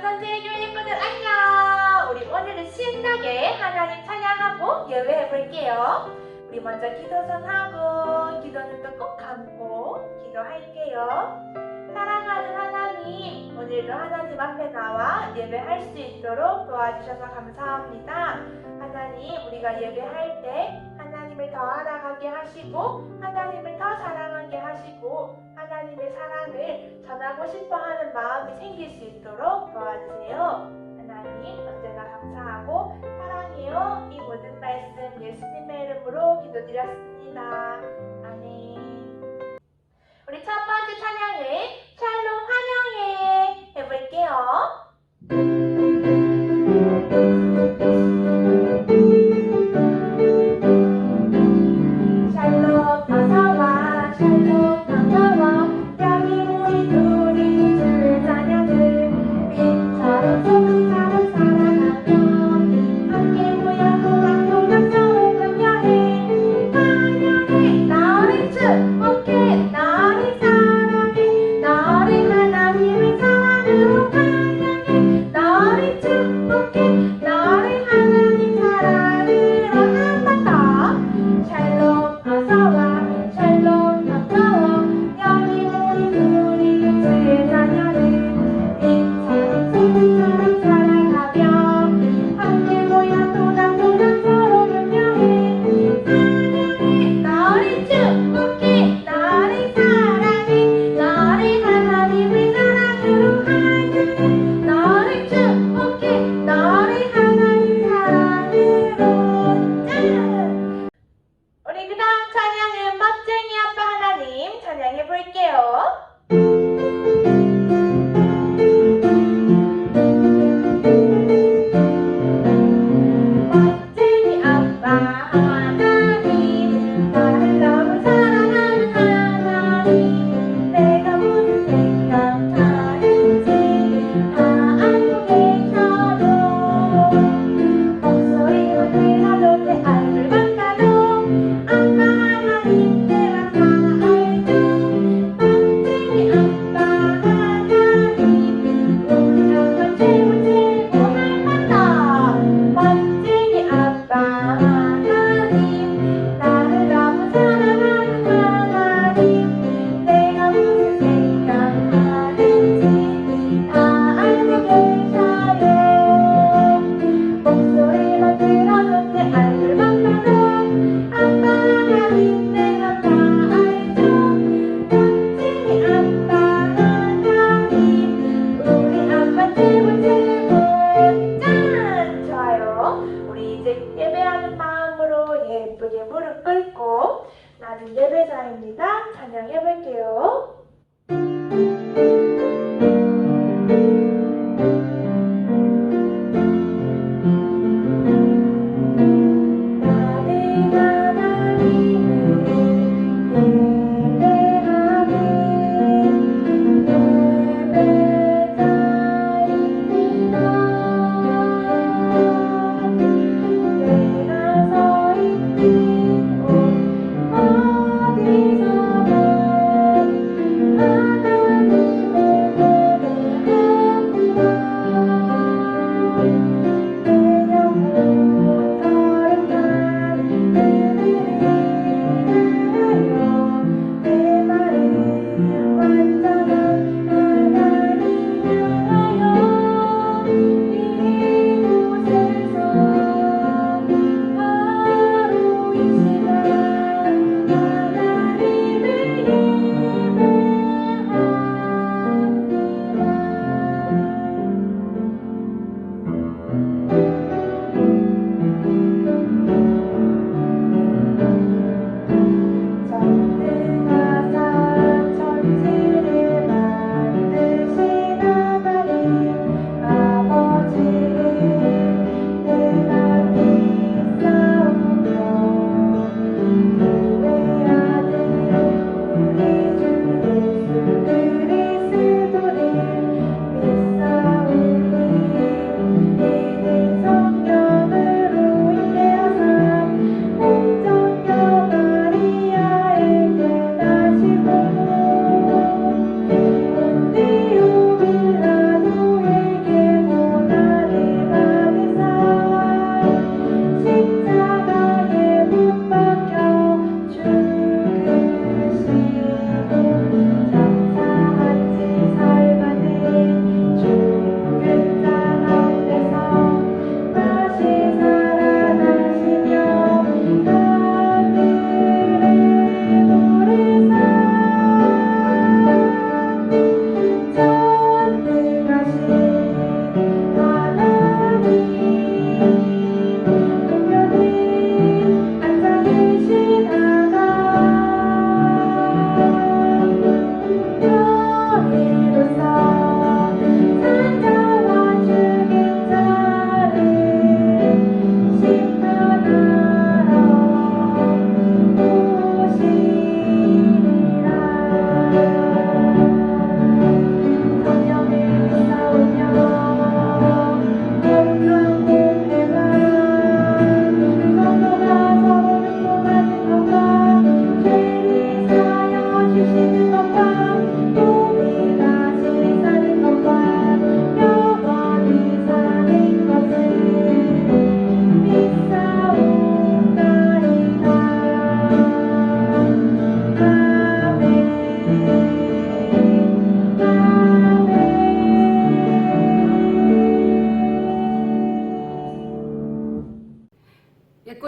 선생님 교육분들 안녕! 우리 오늘은 신나게 하나님 찬양하고 예배해 볼게요. 우리 먼저 기도선 하고 기도 눈도 꼭 감고 기도할게요. 사랑하는 하나님, 오늘도 하나님 앞에 나와 예배할 수 있도록 도와주셔서 감사합니다. 하나님, 우리가 예배할 때 하나님을 더 알아가게 하시고 하나님을 더 사랑하게 하시고 하나님의 사랑을 전하고 싶어하는 마음이 생길 수 있도록 도와주세요. 하나님, 언제나 감사하고 사랑해요. 이 모든 말씀 예수님의 이름으로 기도드렸습니다. 아멘. 우리 첫 번째 찬양은 샬롬 환영해 해볼게요. 예쁘게 무릎 꿇고 나는 예배자입니다. 찬양해 볼게요.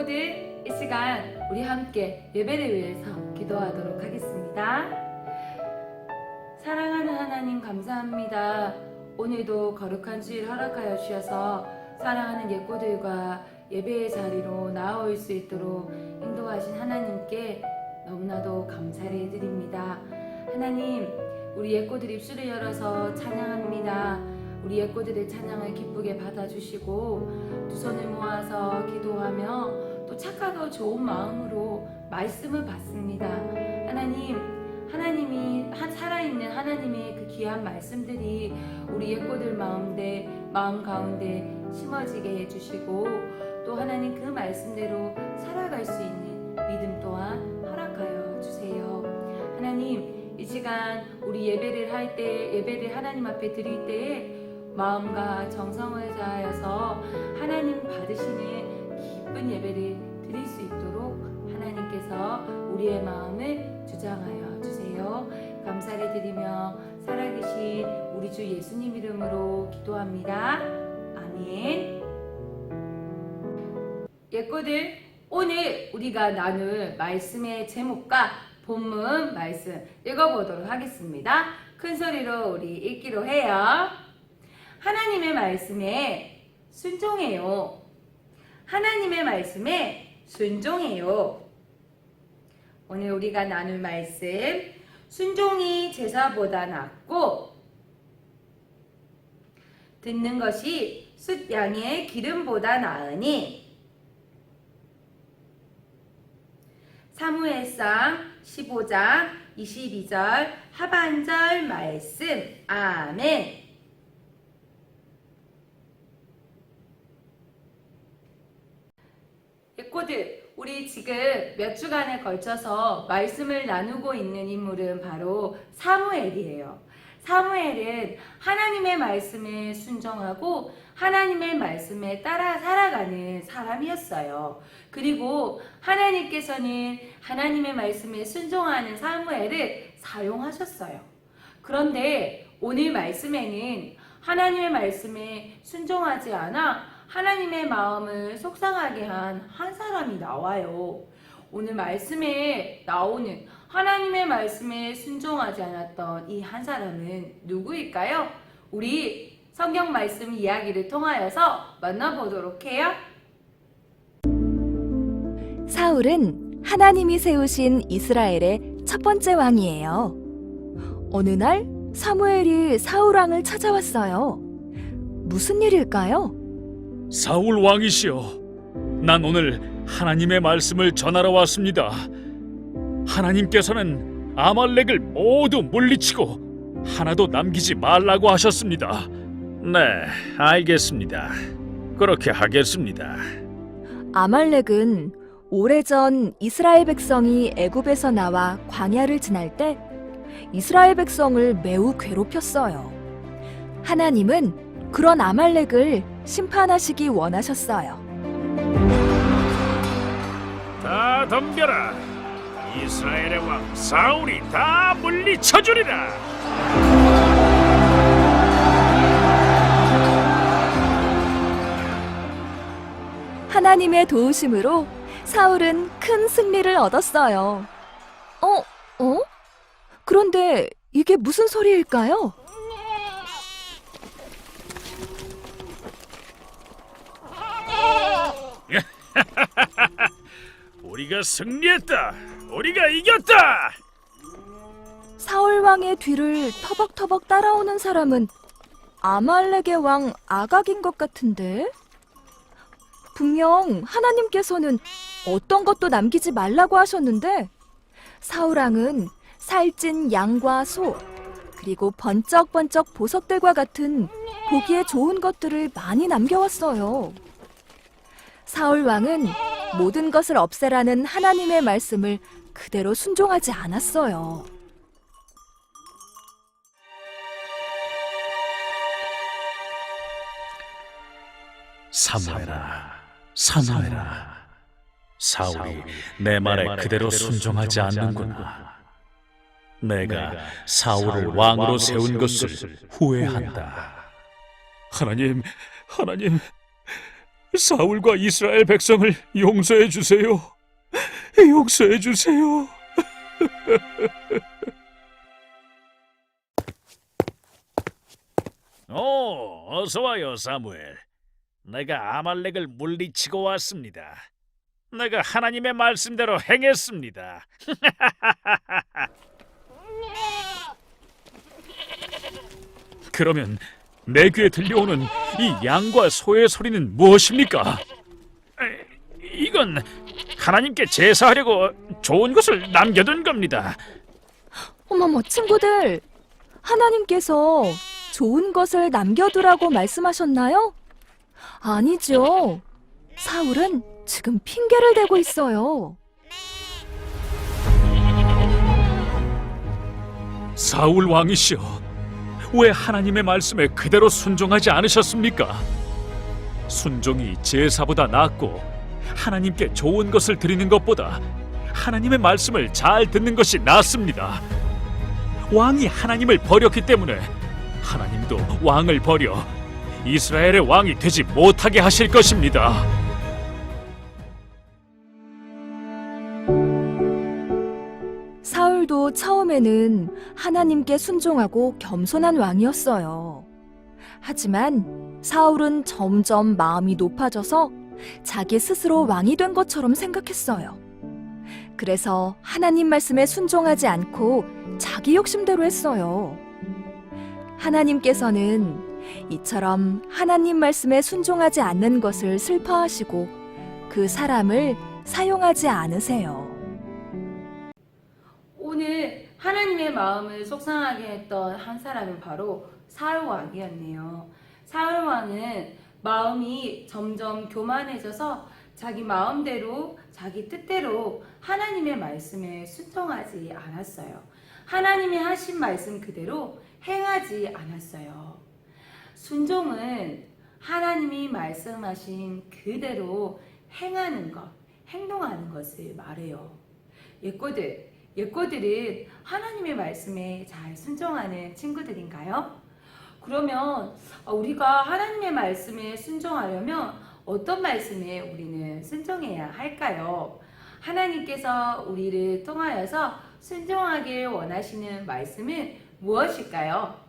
예꼬들, 이 시간 우리 함께 예배를 위해서 기도하도록 하겠습니다. 사랑하는 하나님 감사합니다. 오늘도 거룩한 주일 허락하여 주셔서 사랑하는 예꼬들과 예배의 자리로 나아올 수 있도록 인도하신 하나님께 너무나도 감사를 드립니다. 하나님, 우리 예꼬들 입술을 열어서 찬양합니다. 우리 예꼬들의 찬양을 기쁘게 받아주시고 두 손을 모아서 기도하며 또 착하고 좋은 마음으로 말씀을 받습니다. 하나님이 살아있는 하나님의 그 귀한 말씀들이 우리 예꼬들 마음 가운데 심어지게 해주시고 또 하나님 그 말씀대로 살아갈 수 있는 믿음 또한 허락하여 주세요. 하나님, 이 시간 우리 예배를 하나님 앞에 드릴 때에 마음과 정성을 다하여서 하나님 받으시는 기쁜 예배를 드릴 수 있도록 하나님께서 우리의 마음을 주장하여 주세요. 감사를 드리며 살아계신 우리 주 예수님 이름으로 기도합니다. 아멘. 예꼬들, 오늘 우리가 나눌 말씀의 제목과 본문 말씀 읽어보도록 하겠습니다. 큰 소리로 우리 읽기로 해요. 하나님의 말씀에 순종해요. 하나님의 말씀에 순종해요. 오늘 우리가 나눌 말씀, 순종이 제사보다 낫고 듣는 것이 숫양의 기름보다 나으니. 사무엘상 15장 22절 하반절 말씀. 아멘. 예꼬들, 우리 지금 몇 주간에 걸쳐서 말씀을 나누고 있는 인물은 바로 사무엘이에요. 사무엘은 하나님의 말씀에 순종하고 하나님의 말씀에 따라 살아가는 사람이었어요. 그리고 하나님께서는 하나님의 말씀에 순종하는 사무엘을 사용하셨어요. 그런데 오늘 말씀에는 하나님의 말씀에 순종하지 않아 하나님의 마음을 속상하게 한 사람이 나와요. 오늘 말씀에 나오는 하나님의 말씀에 순종하지 않았던 이 한 사람은 누구일까요? 우리 성경 말씀 이야기를 통하여서 만나보도록 해요. 사울은 하나님이 세우신 이스라엘의 첫 번째 왕이에요. 어느 날 사무엘이 사울 왕을 찾아왔어요. 무슨 일일까요? 사울 왕이시여, 난 오늘 하나님의 말씀을 전하러 왔습니다. 하나님께서는 아말렉을 모두 물리치고 하나도 남기지 말라고 하셨습니다. 네, 알겠습니다. 그렇게 하겠습니다. 아말렉은 오래전 이스라엘 백성이 애굽에서 나와 광야를 지날 때 이스라엘 백성을 매우 괴롭혔어요. 하나님은 그런 아말렉을 심판하시기 원하셨어요. 다 덤벼라. 이스라엘의 왕 사울이 다 물리쳐주리라. 하나님의 도우심으로 사울은 큰 승리를 얻었어요. 그런데 이게 무슨 소리일까요? 우리가 승리했다. 우리가 이겼다. 사울 왕의 뒤를 터벅터벅 따라오는 사람은 아말렉의 왕 아각인 것 같은데? 분명 하나님께서는 어떤 것도 남기지 말라고 하셨는데 사울 왕은 살찐 양과 소, 그리고 번쩍번쩍 보석들과 같은 보기에 좋은 것들을 많이 남겨왔어요. 사울 왕은 모든 것을 없애라는 하나님의 말씀을 그대로 순종하지 않았어요. 사무엘아, 사무엘아. 사울이 내 말에 그대로 순종하지 않는구나. 내가 사울을 왕으로 세운 것을 후회한다. 하나님, 사울과 이스라엘 백성을 용서해 주세요. 용서해 주세요. 어서 와요, 사무엘. 내가 아말렉을 물리치고 왔습니다. 내가 하나님의 말씀대로 행했습니다. 그러면 내 귀에 들려오는 이 양과 소의 소리는 무엇입니까? 이건 하나님께 제사하려고 좋은 것을 남겨둔 겁니다. 어머머, 친구들. 하나님께서 좋은 것을 남겨두라고 말씀하셨나요? 아니죠. 사울은 지금 핑계를 대고 있어요. 사울 왕이시여, 왜 하나님의 말씀에 그대로 순종하지 않으셨습니까? 순종이 제사보다 낫고 하나님께 좋은 것을 드리는 것보다 하나님의 말씀을 잘 듣는 것이 낫습니다. 왕이 하나님을 버렸기 때문에 하나님도 왕을 버려 이스라엘의 왕이 되지 못하게 하실 것입니다. 사울도 처음에는 하나님께 순종하고 겸손한 왕이었어요. 하지만 사울은 점점 마음이 높아져서 자기 스스로 왕이 된 것처럼 생각했어요. 그래서 하나님 말씀에 순종하지 않고 자기 욕심대로 했어요. 하나님께서는 이처럼 하나님 말씀에 순종하지 않는 것을 슬퍼하시고 그 사람을 사용하지 않으세요. 오늘 하나님의 마음을 속상하게 했던 한 사람은 바로 사울 왕이었네요. 사울 왕은 마음이 점점 교만해져서 자기 마음대로 자기 뜻대로 하나님의 말씀에 순종하지 않았어요. 하나님이 하신 말씀 그대로 행하지 않았어요. 순종은 하나님이 말씀하신 그대로 행하는 것, 행동하는 것을 말해요. 예꼬들은 하나님의 말씀에 잘 순종하는 친구들인가요? 그러면 우리가 하나님의 말씀에 순종하려면 어떤 말씀에 우리는 순종해야 할까요? 하나님께서 우리를 통하여서 순종하길 원하시는 말씀은 무엇일까요?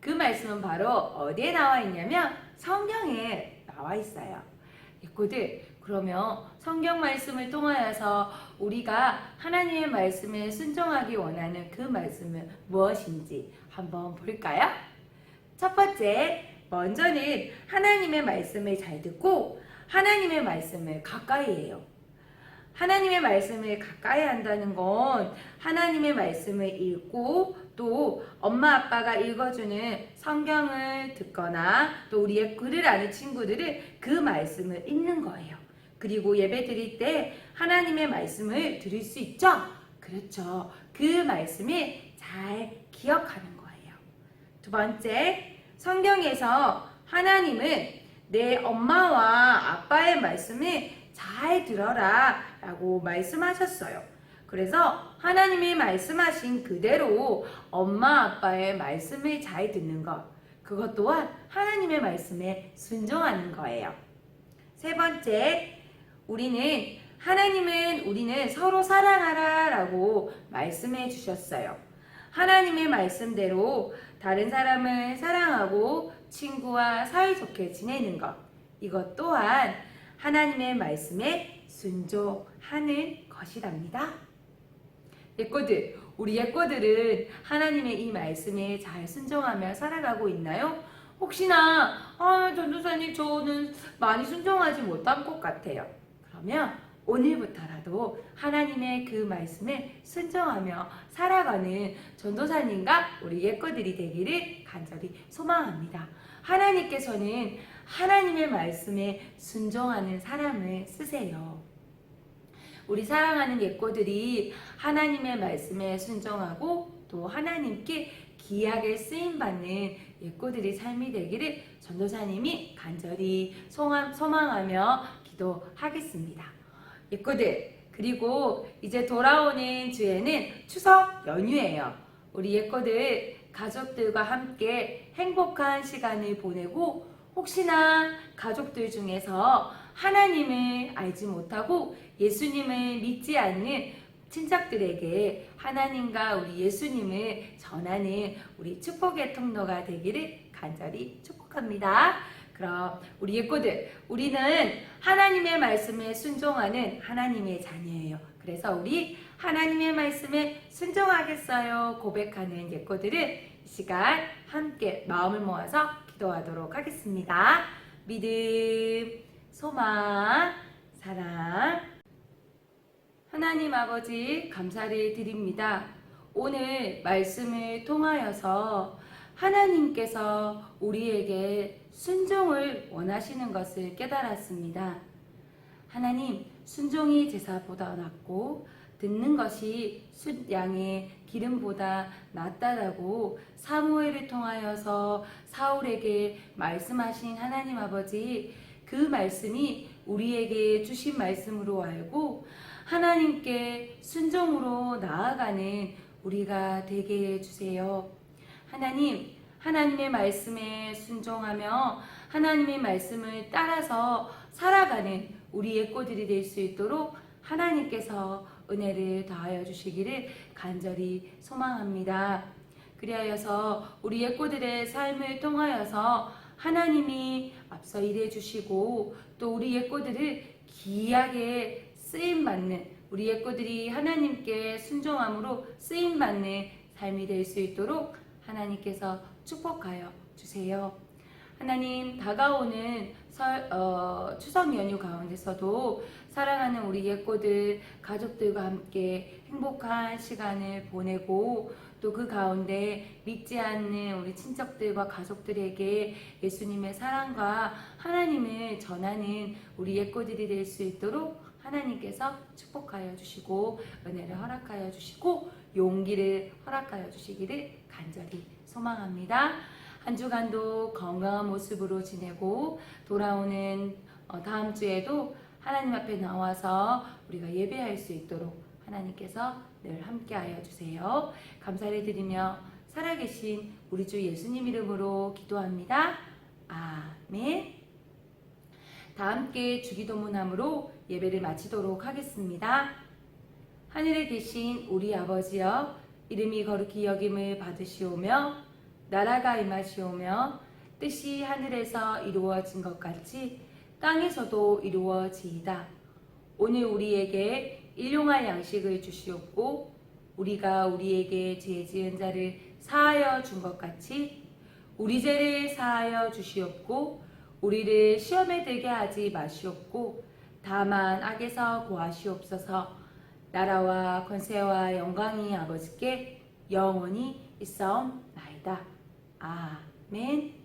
그 말씀은 바로 어디에 나와 있냐면 성경에 나와 있어요. 예꼬들, 그러면 성경 말씀을 통하여서 우리가 하나님의 말씀에 순종하기 원하는 그 말씀은 무엇인지 한번 볼까요? 첫 번째, 먼저는 하나님의 말씀을 잘 듣고 하나님의 말씀을 가까이 해요. 하나님의 말씀을 가까이 한다는 건 하나님의 말씀을 읽고 또 엄마 아빠가 읽어주는 성경을 듣거나 또 우리의 글을 아는 친구들은 그 말씀을 읽는 거예요. 그리고 예배 드릴 때 하나님의 말씀을 들을 수 있죠? 그렇죠. 그 말씀을 잘 기억하는 거예요. 두 번째, 성경에서 하나님은 내 엄마와 아빠의 말씀을 잘 들어라 라고 말씀하셨어요. 그래서 하나님이 말씀하신 그대로 엄마 아빠의 말씀을 잘 듣는 것, 그것 또한 하나님의 말씀에 순종하는 거예요. 세 번째, 우리는 서로 사랑하라 라고 말씀해 주셨어요. 하나님의 말씀대로 다른 사람을 사랑하고 친구와 사이좋게 지내는 것, 이것 또한 하나님의 말씀에 순종하는 것이랍니다. 우리 예꼬들은 하나님의 이 말씀에 잘 순종하며 살아가고 있나요? 혹시나 전도사님 저는 많이 순종하지 못한 것 같아요. 그러면 오늘부터라도 하나님의 그 말씀에 순종하며 살아가는 전도사님과 우리 예꼬들이 되기를 간절히 소망합니다. 하나님께서는 하나님의 말씀에 순종하는 사람을 쓰세요. 우리 사랑하는 예꼬들이 하나님의 말씀에 순종하고 또 하나님께 귀하게 쓰임받는 예꼬들의 삶이 되기를 전도사님이 간절히 소망하며 기도하겠습니다. 예꼬들, 그리고 이제 돌아오는 주에는 추석 연휴예요. 우리 예꼬들 가족들과 함께 행복한 시간을 보내고 혹시나 가족들 중에서 하나님을 알지 못하고 예수님을 믿지 않는 친척들에게 하나님과 우리 예수님을 전하는 우리 축복의 통로가 되기를 간절히 축복합니다. 그럼 우리 예꼬들, 우리는 하나님의 말씀에 순종하는 하나님의 자녀예요. 그래서 우리 하나님의 말씀에 순종하겠어요 고백하는 예꼬들은 이 시간 함께 마음을 모아서 기도하도록 하겠습니다. 믿음, 소망, 사랑. 하나님 아버지 감사를 드립니다. 오늘 말씀을 통하여서 하나님께서 우리에게 순종을 원하시는 것을 깨달았습니다. 하나님, 순종이 제사보다 낫고 듣는 것이 숫양의 기름보다 낫다라고 사무엘을 통하여서 사울에게 말씀하신 하나님 아버지, 그 말씀이 우리에게 주신 말씀으로 알고 하나님께 순종으로 나아가는 우리가 되게 해주세요. 하나님, 하나님의 말씀에 순종하며 하나님의 말씀을 따라서 살아가는 우리 예꼬들이 될 수 있도록 하나님께서 은혜를 더하여 주시기를 간절히 소망합니다. 그리하여서 우리 예꼬들의 삶을 통하여서 하나님이 앞서 일해 주시고 또 우리 예꼬들을 귀하게 쓰임받는, 우리 예꼬들이 하나님께 순종함으로 쓰임받는 삶이 될 수 있도록 하나님께서 축복하여 주세요. 하나님, 다가오는 추석 연휴 가운데서도 사랑하는 우리 예꼬들 가족들과 함께 행복한 시간을 보내고 또 그 가운데 믿지 않는 우리 친척들과 가족들에게 예수님의 사랑과 하나님을 전하는 우리 예꼬들이 될 수 있도록 하나님께서 축복하여 주시고 은혜를 허락하여 주시고 용기를 허락하여 주시기를 간절히 소망합니다. 한 주간도 건강한 모습으로 지내고 돌아오는 다음 주에도 하나님 앞에 나와서 우리가 예배할 수 있도록 하나님께서 늘 함께하여 주세요. 감사를 드리며 살아계신 우리 주 예수님 이름으로 기도합니다. 아멘. 다 함께 주기도문함으로 예배를 마치도록 하겠습니다. 하늘에 계신 우리 아버지여, 이름이 거룩히 여김을 받으시오며 나라가 임하시오며 뜻이 하늘에서 이루어진 것 같이 땅에서도 이루어지이다. 오늘 우리에게 일용할 양식을 주시옵고 우리가 우리에게 죄 지은 자를 사하여 준 것 같이 우리 죄를 사하여 주시옵고 우리를 시험에 들게 하지 마시옵고 다만 악에서 구하시옵소서. 나라와 권세와 영광이 아버지께 영원히 있사옵나이다. 아멘.